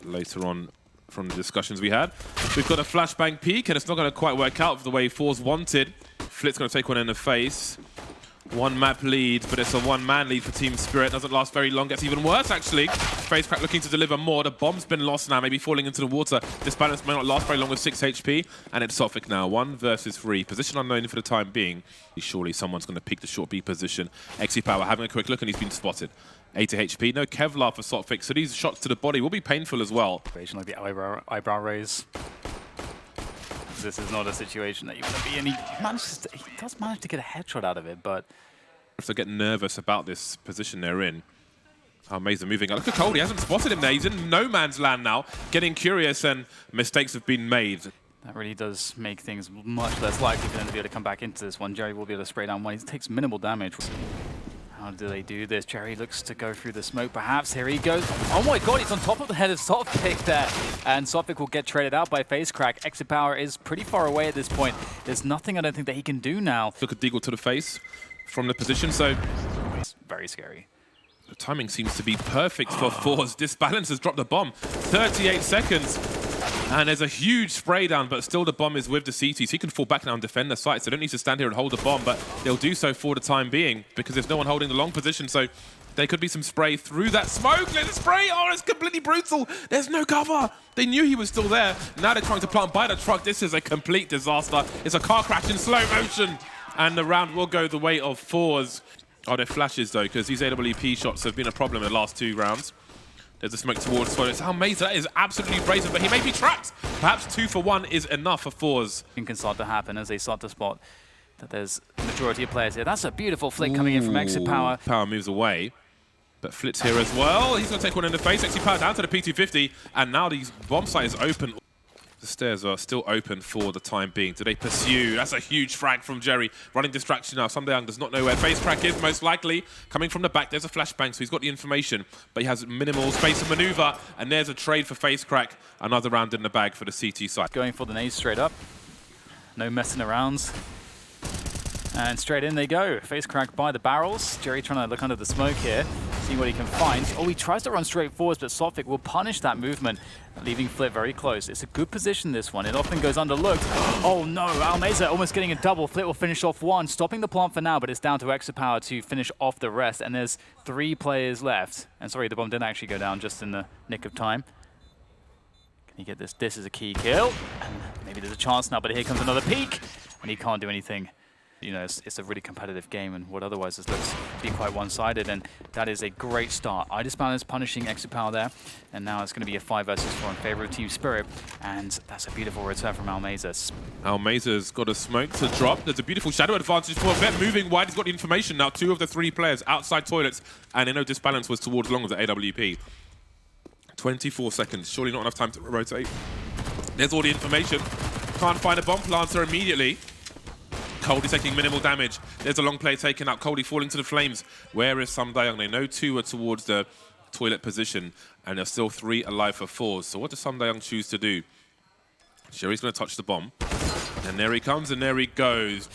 later on from the discussions we had. We've got a flashbang peek, and it's not going to quite work out the way forZe wanted. Flit's going to take one in the face. One map lead, but it's a one-man lead for Team Spirit. Doesn't last very long, gets even worse actually. FaZe looking to deliver more. The bomb's been lost now, maybe falling into the water. This balance may not last very long with 6 HP, and it's sophIc now, 1 versus 3. Position unknown for the time being. Surely someone's going to pick the short B position. XePower having a quick look, and he's been spotted. 80 HP, no Kevlar for sophIc, so these shots to the body will be painful as well. Like the eyebrow raise. This is not a situation that you want to be in. He does manage to get a headshot out of it, but... If they get nervous about this position they're in. Amazing moving. Look at Cold, he hasn't spotted him there. He's in no man's land now, getting curious, and mistakes have been made. That really does make things much less likely for them to be able to come back into this one. Jerry will be able to spray down one. He takes minimal damage. How do they do this? Jerry looks to go through the smoke, perhaps. Here he goes. Oh my god, he's on top of the head of sophIc there. And sophIc will get traded out by FaZe. XePower is pretty far away at this point. There's nothing I don't think that he can do now. Look at Deagle to the face from the position, so... It's very scary. The timing seems to be perfect for forZe. Disbalance has dropped the bomb. 38 seconds. And there's a huge spray down, but still the bomb is with the CT, so he can fall back now and defend the site. So they don't need to stand here and hold the bomb, but they'll do so for the time being because there's no one holding the long position. So there could be some spray through that smoke. There's a spray. Oh, it's completely brutal. There's no cover. They knew he was still there. Now they're trying to plant by the truck. This is a complete disaster. It's a car crash in slow motion. And the round will go the way of forZe. Oh, they're flashes though, because these AWP shots have been a problem in the last 2 rounds. There's a smoke towards forZe. Almeida, that is absolutely brazen, but he may be trapped. Perhaps 2 for 1 is enough for forZe. It can start to happen as they start to spot that there's a majority of players here. That's a beautiful flick coming in from XePower. Power moves away, but Flit's here as well. He's going to take one in the face. XePower down to the P250, and now the bomb site is open. The stairs are still open for the time being. Do they pursue? That's a huge frag from Jerry. Running distraction now. Young does not know where FaZe is, most likely. Coming from the back, there's a flashbang, so he's got the information, but he has minimal space to maneuver, and there's a trade for FaZe. Another round in the bag for the CT side. Going for the nades straight up. No messing around. And straight in they go. FaZe by the barrels. Jerry trying to look under the smoke here, see what he can find. Oh, he tries to run straight forwards, but sophIc will punish that movement, leaving Flit very close. It's a good position, this one. It often goes underlooked. Oh no, Almeida almost getting a double. Flit will finish off one, stopping the plant for now, but it's down to XePower to finish off the rest. And there's 3 players left. And sorry, the bomb didn't actually go down just in the nick of time. Can he get this? This is a key kill. And maybe there's a chance now, but here comes another peek. And he can't do anything. You know, it's a really competitive game, and what otherwise this looks to be quite one-sided, and that is a great start. iDisbalance punishing XePower there, and now it's going to be a 5 versus 4 in favor of Team Spirit, and that's a beautiful return from Almeida. Almeida's got a smoke to drop. There's a beautiful shadow advantage for Vet moving wide. He's got the information now. 2 of the 3 players outside toilets, and Disbalance was towards long of the AWP. 24 seconds, surely not enough time to rotate. There's all the information. Can't find a bomb planter immediately. Coldie taking minimal damage. There's a long play taken out. Coldie falling to the flames. Where is Young? They know 2 are towards the toilet position, and there's still 3 alive for forZe. So what does Young choose to do? Sherry's going to touch the bomb. And there he comes, and there he goes.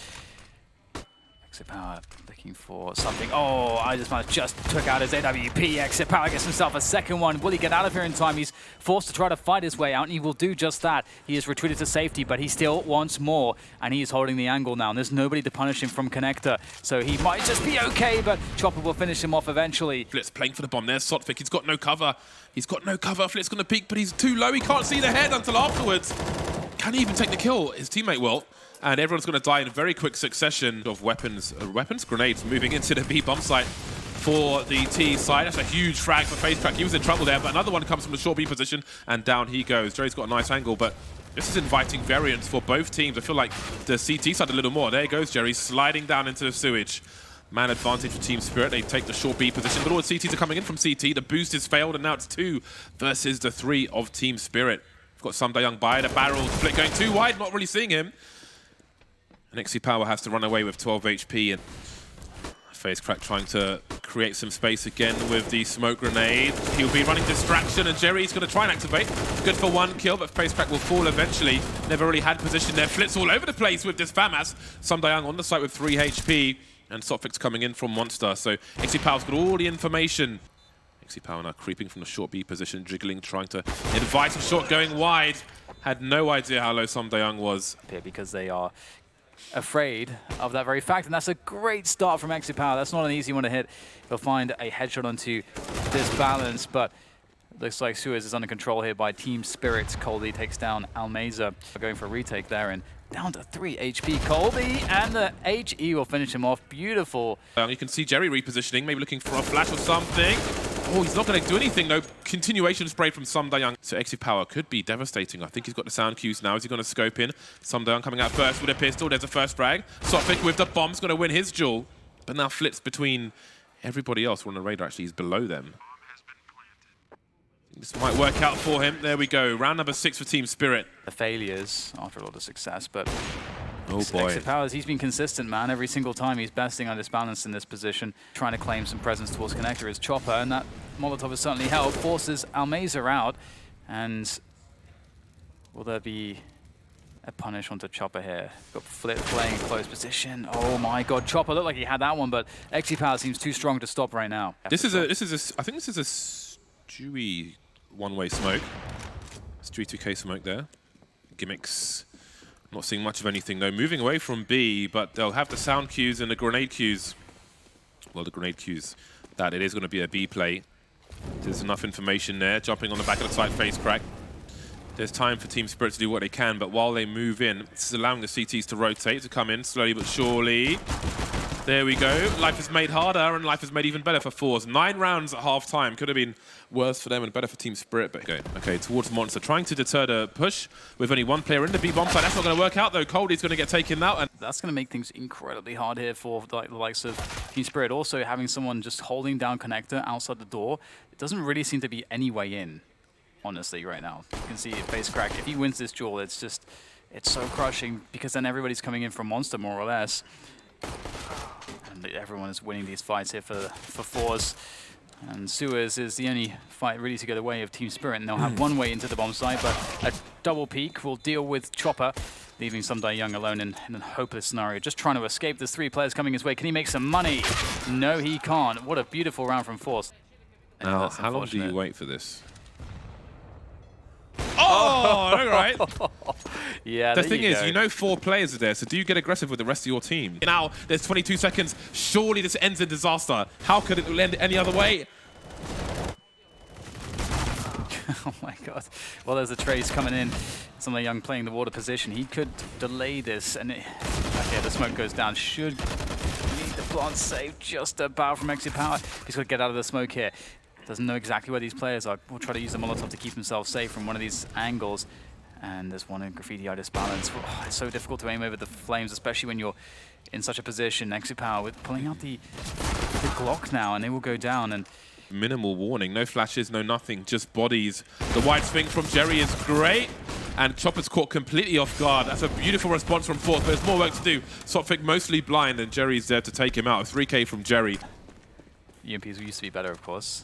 XePower looking for something. Oh, iDisbalance just took out his AWP. XePower gets himself a second one. Will he get out of here in time? He's forced to try to fight his way out, and he will do just that. He has retreated to safety, but he still wants more, and he is holding the angle now, and there's nobody to punish him from Connector, so he might just be okay, but Chopper will finish him off eventually. Flit's playing for the bomb. There's sophIc. He's got no cover. He's got no cover. Flit's going to peek, but he's too low. He can't see the head until afterwards. Can he even take the kill? His teammate will. And everyone's going to die in a very quick succession of weapons, grenades moving into the B bomb site for the T side. That's a huge frag for FaZe. He was in trouble there, but another one comes from the short B position, and down he goes. Jerry's got a nice angle, but this is inviting variance for both teams. I feel like the CT side a little more. There goes Jerry, sliding down into the sewage. Man advantage for Team Spirit. They take the short B position, but all the CTs are coming in from CT. The boost is failed, and now it's 2 versus the 3 of Team Spirit. We've got Young by the barrels. Flit going too wide, not really seeing him. And XePower has to run away with 12 HP, and FaZe trying to create some space again with the smoke grenade. He'll be running distraction, and Jerry's going to try and activate. Good for 1 kill, but FaZe will fall eventually. Never really had position there. Flit's all over the place with this FAMAS. Young on the site with 3 HP, and sophIc's coming in from Monster. So XePower's got all the information. Power now creeping from the short B position, jiggling, trying to invite a shot going wide. Had no idea how low Samdayang was. Because they are afraid of that very fact, and that's a great start from Power. That's not an easy one to hit. He'll find a headshot onto this balance, but looks like CIS is under control here by Team Spirit. coldie takes down Almeza. Going for a retake there, and down to 3 HP. coldie, and the HE will finish him off. Beautiful. You can see Jerry repositioning, maybe looking for a flash or something. Oh, he's not going to do anything, though. Continuation spray from Samdayang. So Power could be devastating. I think he's got the sound cues now. Is he going to scope in? Samdayang coming out first with a pistol. There's a first frag. Sophic with the bomb's going to win his duel. But now flips between everybody else. We're on the radar, actually. He's below them. This might work out for him. There we go. Round number 6 for Team Spirit. The failures after a lot of success, but oh boy. Powers, he's been consistent, man. Every single time he's besting undisbalanced in this position, trying to claim some presence towards connector is Chopper, and that Molotov has certainly helped. Forces Almeza out, and will there be a punish onto Chopper here? Got Flip playing close position. Oh my god, Chopper looked like he had that one, but Power seems too strong to stop right now. I think this is a Stewie one-way smoke. Stewie 2K smoke there. Gimmicks. Not seeing much of anything though. Moving away from B, but they'll have the sound cues and the grenade cues. Well, the grenade cues that it is going to be a B play. There's enough information there. Jumping on the back of the side, face crack. There's time for Team Spirit to do what they can, but while they move in, this is allowing the CTs to rotate, to come in slowly but surely. There we go. Life is made harder, and life is made even better for forZe. 9 rounds at half-time. Could have been worse for them and better for Team Spirit, but okay, towards Monster. Trying to deter the push with only one player in the B bomb side. That's not going to work out, though. coldie's going to get taken out. And that's going to make things incredibly hard here for the likes of Team Spirit. Also, having someone just holding down connector outside the door, it doesn't really seem to be any way in, honestly, right now. You can see face crack. If he wins this duel, it's so crushing, because then everybody's coming in from Monster, more or less. And everyone is winning these fights here for forZe. And CIS is the only fight really to get away of Team Spirit, and they'll have one way into the bomb site, but a double peek will deal with Chopper, leaving Samdayang alone in a hopeless scenario, just trying to escape. There's 3 players coming his way. Can he make some money? No, he can't. What a beautiful round from forZe. Now, how long do you wait for this? Oh, all right. Yeah, the thing is, you know 4 players are there, so do you get aggressive with the rest of your team? Now, there's 22 seconds. Surely this ends in disaster. How could it end any other way? Oh my god. Well, there's a Trace coming in. Samdayang playing the water position. He could delay this, and okay, the smoke goes down. Should need the plant save just about from Power. He's got to get out of the smoke here. Doesn't know exactly where these players are. We'll try to use the Molotov to keep himself safe from one of these angles. And there's one in graffiti-itis balance. Oh, it's so difficult to aim over the flames, especially when you're in such a position. Power with pulling out the Glock now, and they will go down. And minimal warning, no flashes, no nothing, just bodies. The wide swing from Jerry is great, and Chopper's caught completely off guard. That's a beautiful response from forZe, but there's more work to do. Sophic mostly blind, and Jerry's there to take him out. 3K from Jerry. UMPs used to be better, of course.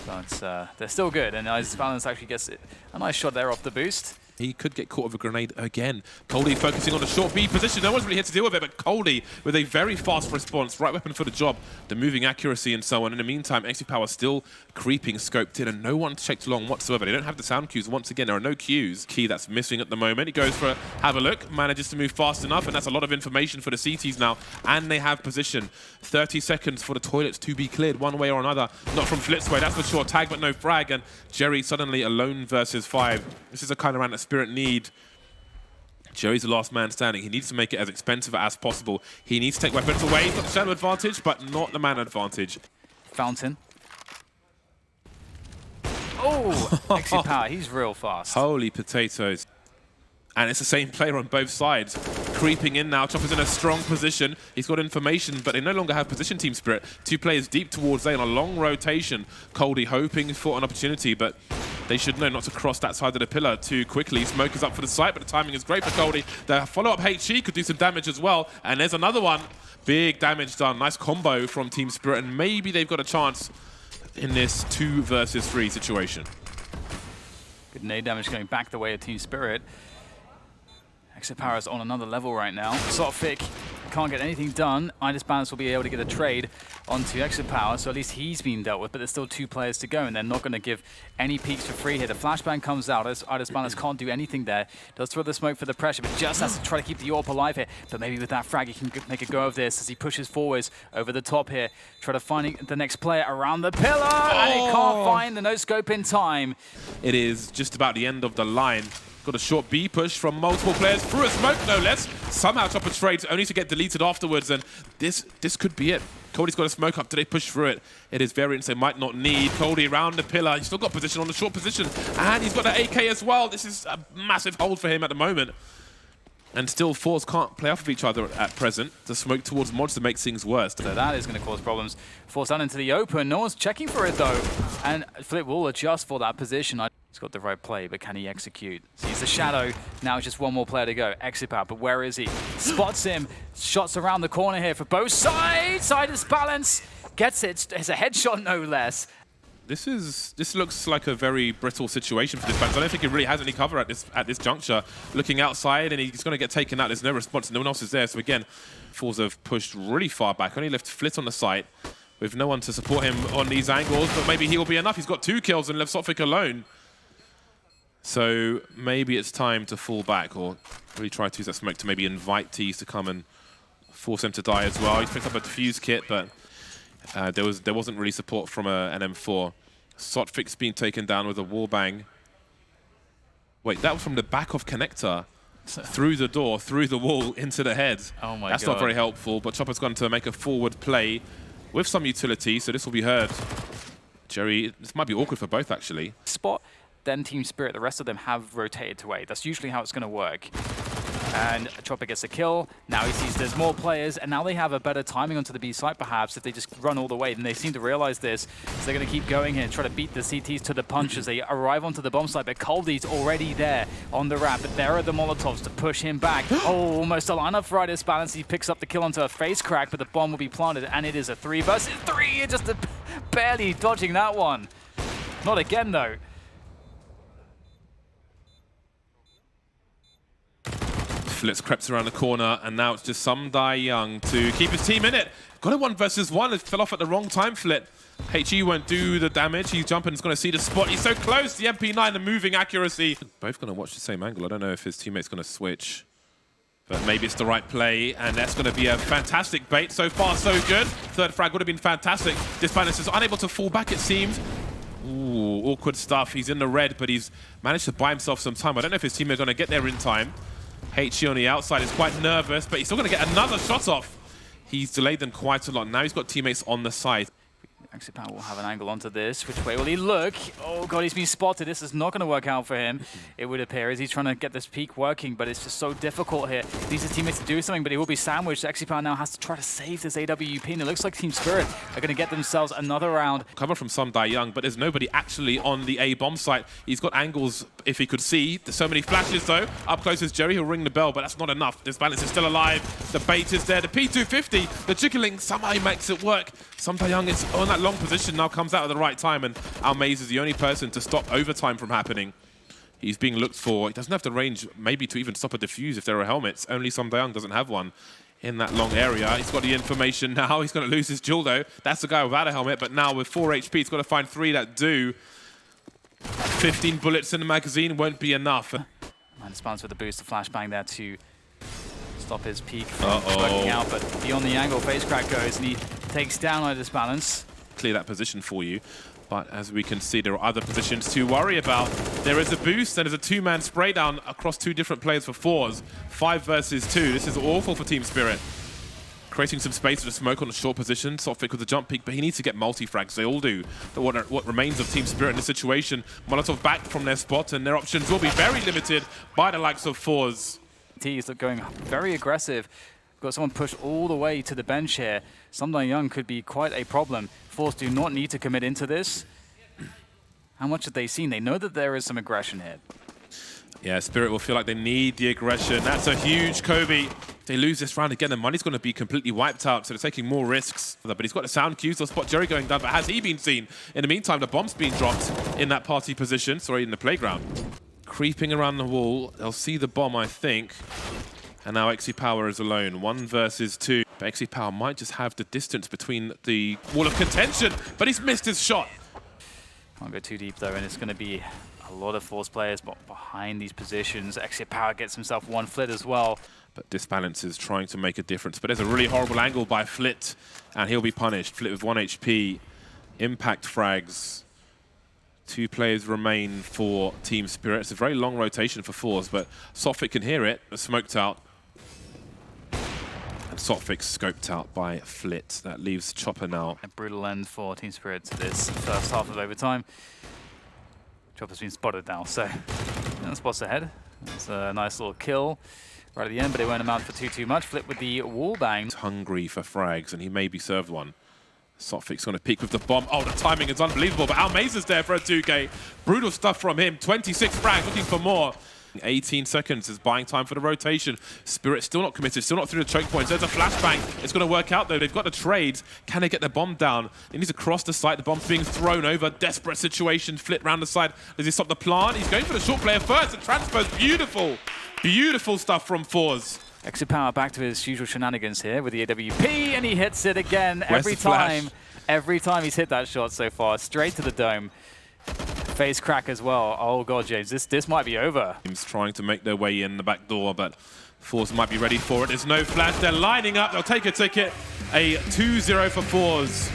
But they're still good, and Isis Balance actually gets a nice shot there off the boost. He could get caught with a grenade again. coldie focusing on the short B position. No one's really here to deal with it, but coldie with a very fast response. Right weapon for the job. The moving accuracy and so on. In the meantime, Power still creeping, scoped in, and no one checked along whatsoever. They don't have the sound cues. Once again, there are no cues. Key that's missing at the moment. He goes for have a look, manages to move fast enough, and that's a lot of information for the CTs now. And they have position. 30 seconds for the toilets to be cleared one way or another. Not from Flitzway, that's for sure. Tag, but no frag. And Jerry suddenly alone versus 5. This is a kind of round that Spirit need. Jerry's the last man standing. He needs to make it as expensive as possible. He needs to take weapons away. He's got the shadow advantage, but not the man advantage. Fountain. Oh, Power, he's real fast. Holy potatoes. And it's the same player on both sides. Creeping in now. Chopper's in a strong position. He's got information, but they no longer have position, Team Spirit. 2 players deep towards A on a long rotation. coldie hoping for an opportunity, but they should know not to cross that side of the pillar too quickly. Smoke is up for the site, but the timing is great for coldie. The follow-up HE could do some damage as well. And there's another one. Big damage done. Nice combo from Team Spirit, and maybe they've got a chance in this 2 versus 3 situation. Good nade damage going back the way of Team Spirit. Power is on another level right now. Sophic can't get anything done. Itis Balance will be able to get a trade onto Exit Power, so at least he's been dealt with, but there's still 2 players to go, and they're not going to give any peeks for free here. The flashbang comes out, as Balance can't do anything there. Does throw the smoke for the pressure, but just has to try to keep the AWP alive here. But maybe with that frag, he can make a go of this as he pushes forwards over the top here. Try to find the next player around the pillar, and he can't find the no-scope in time. It is just about the end of the line. Got a short B push from multiple players through a smoke, no less. Somehow Chopper trades only to get deleted afterwards, and this could be it. Cody's got a smoke up. Do they push through it? It is variance they might not need. Cody around the pillar. He's still got position on the short position, and he's got an AK as well. This is a massive hold for him at the moment. And still, forZe can't play off of each other at present. The smoke towards mods to make things worse. So that is going to cause problems. forZe down into the open. No one's checking for it, though. And Flip will adjust for that position. He's got the right play, but can he execute? Sees the shadow. Now it's just one more player to go. Exit out, but where is he? Spots him. Shots around the corner here for both sides. CIS Balance gets it. It's a headshot, no less. This looks like a very brittle situation for this Balance. I don't think he really has any cover at this juncture. Looking outside, and he's going to get taken out. There's no response. No one else is there. So again, forZe have pushed really far back. Only left Flit on the site with no one to support him on these angles. But maybe he will be enough. He's got 2 kills and left Sotfik alone. So maybe it's time to fall back, or really try to use that smoke to maybe invite Tees to come and force him to die as well. He's picked up a defuse kit, but there wasn't really support from an M4. Sotfik's being taken down with a wallbang. Wait, that was from the back of connector, through the door, through the wall, into the head. Oh my That's God. not very helpful, but Chopper's gone to make a forward play with some utility, so this will be heard. Jerry, this might be awkward for both, actually. Spot, then Team Spirit. The rest of them have rotated to A. That's usually how it's going to work. And Chopper gets a kill. Now he sees there's more players, and now they have a better timing onto the B site, perhaps, if they just run all the way. And they seem to realize this, so they're going to keep going here and try to beat the CTs to the punch as they arrive onto the bomb site. But Coldy's already there on the ramp, but there are the Molotovs to push him back. Oh, almost a lineup for CIS Balance. He picks up the kill onto a face crack, but the bomb will be planted, and it is a 3 versus 3. Just barely dodging that one. Not again, though. Flitz crept around the corner, and now it's just some Die Young to keep his team in it. Got a 1 versus 1. It fell off at the wrong time, Flit. HE won't do the damage. He's jumping, he's going to see the spot. He's so close. The MP9, the moving accuracy. Both going to watch the same angle. I don't know if his teammate's going to switch, but maybe it's the right play, and that's going to be a fantastic bait. So far, so good. 3rd frag would have been fantastic. This Balance is unable to fall back, it seems. Ooh, awkward stuff. He's in the red, but he's managed to buy himself some time. I don't know if his teammate are going to get there in time. HE on the outside is quite nervous, but he's still going to get another shot off. He's delayed them quite a lot. Now he's got teammates on the side. Exit Power will have an angle onto this. Which way will he look? Oh God, he's been spotted. This is not going to work out for him, it would appear, as he's trying to get this peak working, but it's just so difficult here. Needs his teammates to do something, but he will be sandwiched. Exit Power now has to try to save this AWP, and it looks like Team Spirit are going to get themselves another round. Cover from some Die Young, but there's nobody actually on the A bomb site. He's got angles if he could see. There's so many flashes though. Up close is Jerry, he'll ring the bell, but that's not enough. This Balance is still alive. The bait is there. The P250, the jiggling, somehow he makes it work. Some Die Young is on that long position now, comes out at the right time, and Almaze is the only person to stop overtime from happening. He's being looked for. He doesn't have the range maybe to even stop a defuse if there are helmets. Only some Die Young doesn't have one in that long area. He's got the information now. He's going to lose his duel though. That's the guy without a helmet, but now with 4 HP, he's got to find 3 that do. 15 bullets in the magazine won't be enough. Minus Balance with the boost, the flashbang there to stop his peak from working out, but beyond the angle, face crack goes, and he takes down CIS Balance. Clear that position for you. But as we can see, there are other positions to worry about. There is a boost, and there's a 2-man spray down across 2 different players for forZe. 5 versus 2. This is awful for Team Spirit. Creating some space with a smoke on the short position. Sotfik with the jump peak, but he needs to get multi-frags. They all do. What remains of Team Spirit in this situation. Molotov back from their spot, and their options will be very limited by the likes of forZe. He's going very aggressive. Got someone pushed all the way to the bench here. Some Die Young could be quite a problem. forZe do not need to commit into this. How much have they seen? They know that there is some aggression here. Yeah, Spirit will feel like they need the aggression. That's a huge Kobe. If they lose this round again, the money's going to be completely wiped out, so they're taking more risks. But he's got the sound cues. They'll spot Jerry going down, but has he been seen? In the meantime, the bomb's been dropped in that party position. Sorry, in the playground. Creeping around the wall. They'll see the bomb, I think. And now XE Power is alone. 1 versus 2. But XE Power might just have the distance between the wall of contention, but he's missed his shot. Can't go too deep though, and it's going to be a lot of force players behind these positions. XE Power gets himself one Flit as well. But Disbalance is trying to make a difference. But there's a really horrible angle by Flit, and he'll be punished. Flit with 1 HP. Impact frags. 2 players remain for Team Spirit. It's a very long rotation for forZe, but Sotfik can hear it. Smoked out. And Sotfik scoped out by Flit. That leaves Chopper now. A brutal end for Team Spirit to this first half of overtime. Chopper's been spotted now, so spots ahead. It's a nice little kill right at the end, but it won't amount for too much. Flit with the wall bang. He's hungry for frags, and he may be served one. Sotfik's going to peek with the bomb. Oh, the timing is unbelievable, but Almaza's there for a 2K. Brutal stuff from him. 26 frags, looking for more. 18 seconds is buying time for the rotation. Spirit still not committed, still not through the choke points. There's a flashbang. It's going to work out, though. They've got the trades. Can they get the bomb down? He needs to cross the site. The bomb's being thrown over. Desperate situation. Flit round the side. Does he stop the plant? He's going for the short player first. The transfer's beautiful. Beautiful stuff from forZe. XE Power back to his usual shenanigans here with the AWP, and he hits it again every flash? time. Every time he's hit that shot so far, straight to the dome. Face crack as well. Oh god, James, this might be over. Teams trying to make their way in the back door, but forZe might be ready for it. There's no flash. They're lining up. They'll take a ticket. A 2-0 for forZe.